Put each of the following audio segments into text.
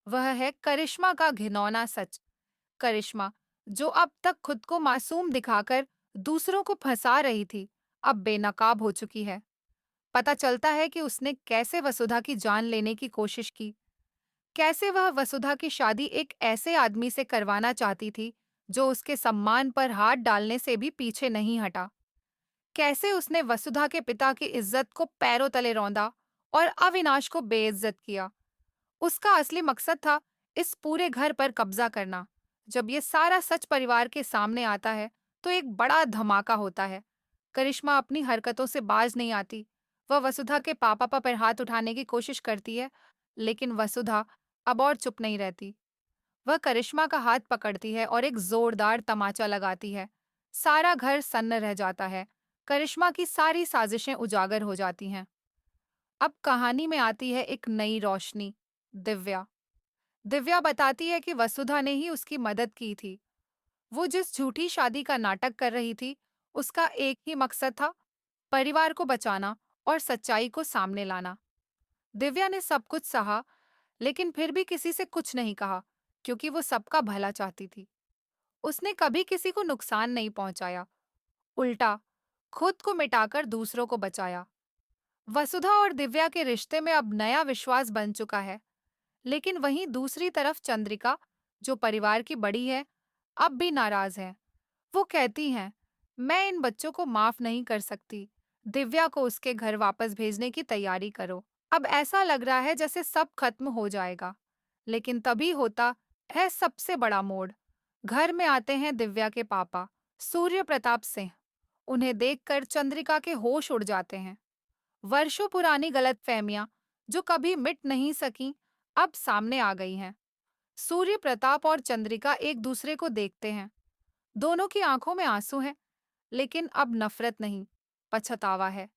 वह है करिश्मा का घिनौना सच। करिश्मा, जो अब तक खुद को मासूम दिखाकर दूसरों को फंसा रही थी, अब बेनकाब हो चुकी है। पता चलता है कि उसने कैसे वसुधा की जान लेने की कोशिश की, कैसे वह वसुधा की शादी एक ऐसे आदमी से करवाना चाहती थी जो उसके सम्मान पर हाथ डालने से भी पीछे नहीं हटा, कैसे उसने वसुधा के पिता की इज्जत को पैरों तले रौंदा और अविनाश को बेइज्जत किया। उसका असली मकसद था इस पूरे घर पर कब्जा करना। जब ये सारा सच परिवार के सामने आता है, तो एक बड़ा धमाका होता है। करिश्मा अपनी हरकतों से बाज नहीं आती। वह वसुधा के पापा पर हाथ उठाने की कोशिश करती है, लेकिन वसुधा अब और चुप नहीं रहती। वह करिश्मा का हाथ पकड़ती है और एक जोरदार तमाचा लगाती है। सारा घर सन्न रह जाता है। करिश्मा की सारी साजिशें उजागर हो जाती हैं। अब कहानी में आती है एक नई रोशनी, दिव्या। दिव्या बताती है कि वसुधा ने ही उसकी मदद की थी। वो जिस झूठी शादी का नाटक कर रही थी, उसका एक ही मकसद था, परिवार को बचाना और सच्चाई को सामने लाना। दिव्या ने सब कुछ सहा, लेकिन फिर भी किसी से कुछ नहीं कहा, क्योंकि वो सबका भला चाहती थी। उसने कभी किसी को नुकसान नहीं पहुंचाया, उल्टा खुद को मिटाकर दूसरों को बचाया। वसुधा और दिव्या के रिश्ते में अब नया विश्वास बन चुका है। लेकिन वहीं दूसरी तरफ चंद्रिका, जो परिवार की बड़ी है, अब भी नाराज है। वो कहती हैं, मैं इन बच्चों को माफ नहीं कर सकती। दिव्या को उसके घर वापस भेजने की तैयारी करो। अब ऐसा लग रहा है जैसे सब खत्म हो जाएगा। लेकिन तभी होता है सबसे बड़ा मोड़। घर में आते हैं दिव्या के पापा, सूर्य प्रताप सिंह। उन्हें देखकर चंद्रिका के होश उड़ जाते हैं। वर्षों पुरानी गलतफहमियां जो कभी मिट नहीं सकी, अब सामने आ गई हैं। सूर्य प्रताप और चंद्रिका एक दूसरे को देखते हैं। दोनों की आंखों में आंसू हैं, लेकिन अब नफरत नहीं, पछतावा है।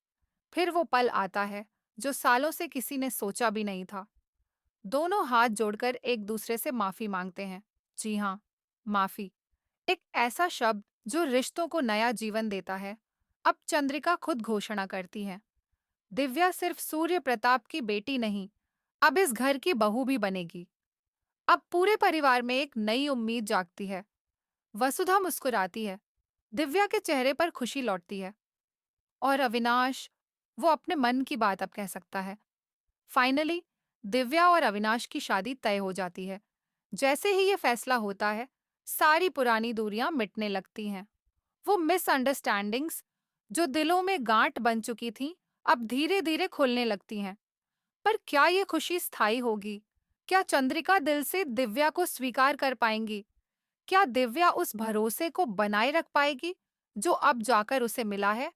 फिर वो पल आता है जो सालों से किसी ने सोचा भी नहीं था। दोनों हाथ जोड़कर एक दूसरे से माफी मांगते हैं। जी हाँ, माफी, एक ऐसा शब्द जो रिश्तों को नया जीवन देता है। अब चंद्रिका खुद घोषणा करती है, दिव्या सिर्फ सूर्य प्रताप की बेटी नहीं, अब इस घर की बहू भी बनेगी। अब पूरे परिवार में एक नई उम्मीद जागती है। वसुधा मुस्कुराती है, दिव्या के चेहरे पर खुशी लौटती है, और अविनाश, वो अपने मन की बात अब कह सकता है। फाइनली दिव्या और अविनाश की शादी तय हो जाती है। जैसे ही ये फैसला होता है, सारी पुरानी दूरियां मिटने लगती हैं। वो मिसअंडरस्टैंडिंग्स जो दिलों में गांठ बन चुकी थीं, अब धीरे धीरे खुलने लगती हैं। पर क्या ये खुशी स्थायी होगी? क्या चंद्रिका दिल से दिव्या को स्वीकार कर पाएंगी? क्या दिव्या उस भरोसे को बनाए रख पाएगी जो अब जाकर उसे मिला है?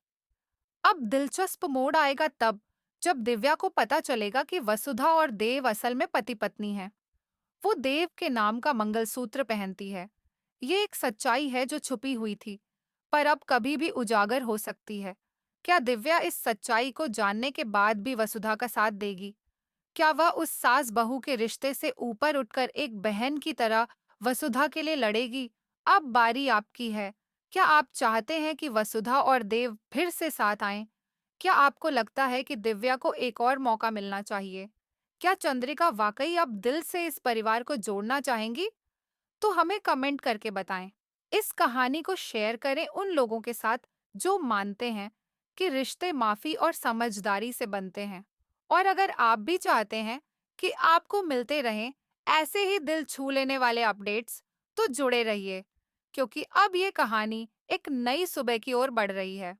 अब दिलचस्प मोड़ आएगा तब, जब दिव्या को पता चलेगा कि वसुधा और देव असल में पति पत्नी हैं। वो देव के नाम का मंगलसूत्र पहनती है। ये एक सच्चाई है जो छुपी हुई थी, पर अब कभी भी उजागर हो सकती है। क्या दिव्या इस सच्चाई को जानने के बाद भी वसुधा का साथ देगी? क्या वह उस सास बहू के रिश्ते से ऊपर उठकर एक बहन की तरह वसुधा के लिए लड़ेगी? अब बारी आपकी है। क्या आप चाहते हैं कि वसुधा और देव फिर से साथ आएं? क्या आपको लगता है कि दिव्या को एक और मौका मिलना चाहिए? क्या चंद्रिका वाकई अब दिल से इस परिवार को जोड़ना चाहेंगी? तो हमें कमेंट करके बताएं। इस कहानी को शेयर करें उन लोगों के साथ जो मानते हैं कि रिश्ते माफी और समझदारी से बनते हैं। और अगर आप भी चाहते हैं कि आपको मिलते रहें ऐसे ही दिल छू लेने वाले अपडेट्स, तो जुड़े रहिए, क्योंकि अब ये कहानी एक नई सुबह की ओर बढ़ रही है।